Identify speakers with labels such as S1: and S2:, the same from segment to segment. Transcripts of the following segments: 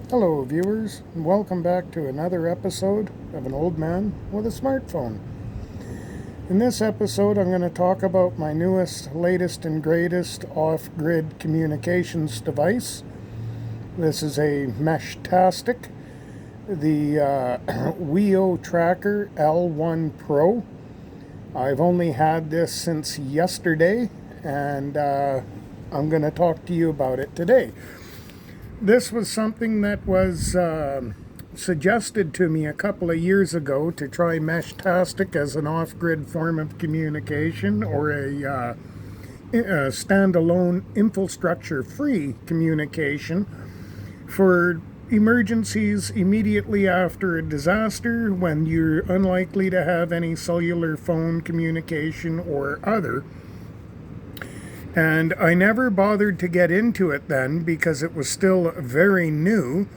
S1: Hello viewers, and welcome back to another episode of An Old Man with a Smartphone. In this episode I'm going to talk about my newest, latest and greatest off-grid communications device. This is a Meshtastic, the Wio Tracker L1 Pro. I've only had this since yesterday, and I'm going to talk to you about it today. This was something that was suggested to me a couple of years ago to try Meshtastic as an off-grid form of communication, or a standalone infrastructure-free communication for emergencies immediately after a disaster, when you're unlikely to have any cellular phone communication or other. And I never bothered to get into it then because it was still very new,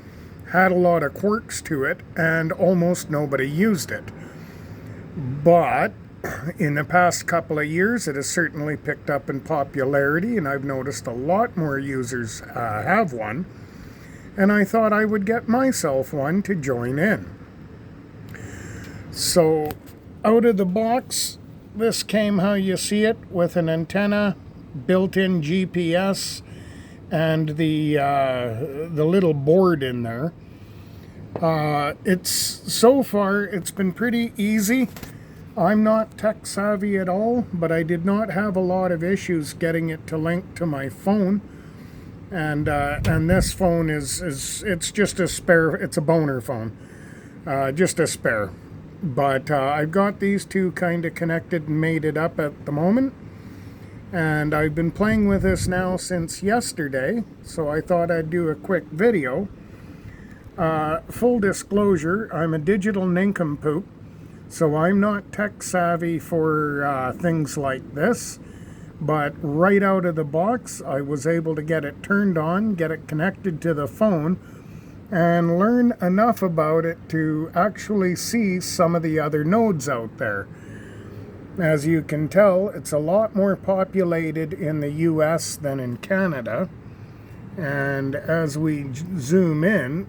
S1: had a lot of quirks to it, and almost nobody used it. But in the past couple of years, it has certainly picked up in popularity, and I've noticed a lot more users have one. And I thought I would get myself one to join in. So out of the box, this came how you see it, with an antenna, built-in GPS, and the little board in there. So far it's been pretty easy. I'm not tech savvy at all, but I did not have a lot of issues getting it to link to my phone. And this phone it's just a spare. It's a boner phone, just a spare. But I've got these two kind of connected and made it up at the moment. And I've been playing with this now since yesterday, so I thought I'd do a quick video. Full disclosure, I'm a digital nincompoop, so I'm not tech savvy for things like this. But right out of the box, I was able to get it turned on, get it connected to the phone, and learn enough about it to actually see some of the other nodes out there. As you can tell, it's a lot more populated in the US than in Canada. And as we zoom in,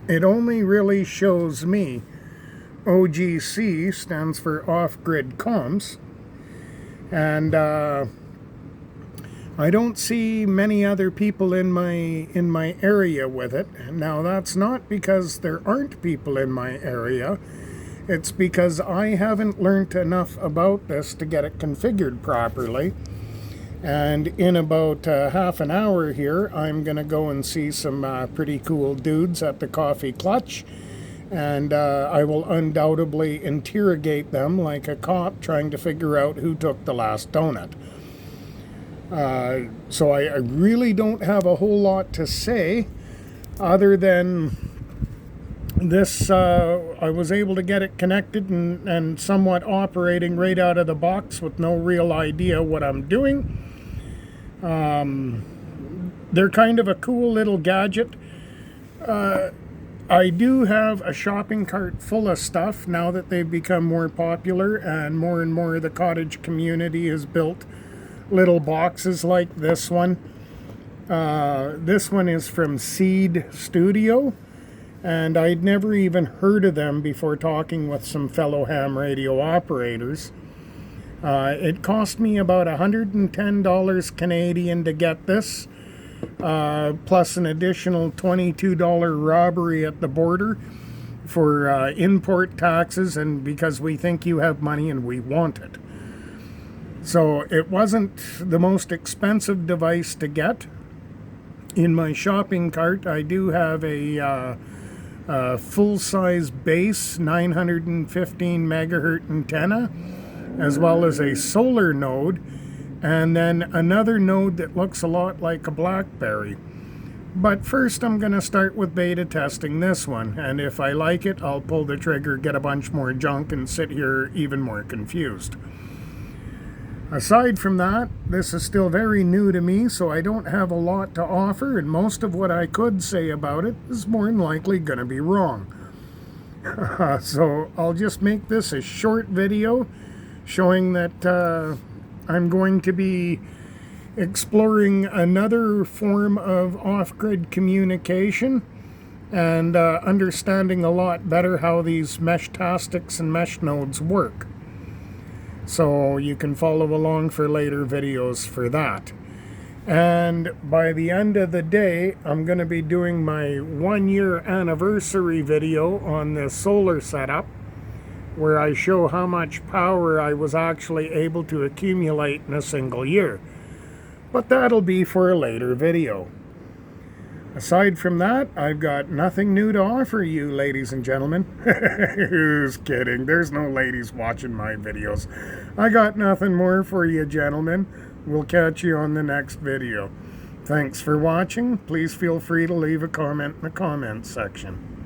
S1: it only really shows me OGC, stands for off-grid comms. And I don't see many other people in my area with it. Now, that's not because there aren't people in my area. It's because I haven't learned enough about this to get it configured properly. And in about half an hour here, I'm going to go and see some pretty cool dudes at the Coffee Clutch. And I will undoubtedly interrogate them like a cop trying to figure out who took the last donut. So I really don't have a whole lot to say other than this. I was able to get it connected and somewhat operating right out of the box with no real idea what I'm doing. They're kind of a cool little gadget. I do have a shopping cart full of stuff now that they've become more popular, and more of the cottage community has built little boxes like this one. This one is from Seed Studio, and I'd never even heard of them before talking with some fellow ham radio operators. It cost me about $110 Canadian to get this, plus an additional $22 robbery at the border for import taxes, and because we think you have money and we want it. So it wasn't the most expensive device to get. In my shopping cart, I do have a full-size base 915 megahertz antenna, as well as a solar node, and then another node that looks a lot like a BlackBerry. But first I'm going to start with beta testing this one, and if I like it, I'll pull the trigger, get a bunch more junk, and sit here even more confused. Aside from that, this is still very new to me, so I don't have a lot to offer, and most of what I could say about it is more than likely going to be wrong. So I'll just make this a short video showing that I'm going to be exploring another form of off-grid communication and understanding a lot better how these Meshtastics and mesh nodes work. So you can follow along for later videos for that. And by the end of the day, I'm going to be doing my 1-year anniversary video on the solar setup, where I show how much power I was actually able to accumulate in a single year. But that'll be for a later video. Aside from that, I've got nothing new to offer you, ladies and gentlemen. Who's kidding? There's no ladies watching my videos. I got nothing more for you, gentlemen. We'll catch you on the next video. Thanks for watching. Please feel free to leave a comment in the comments section.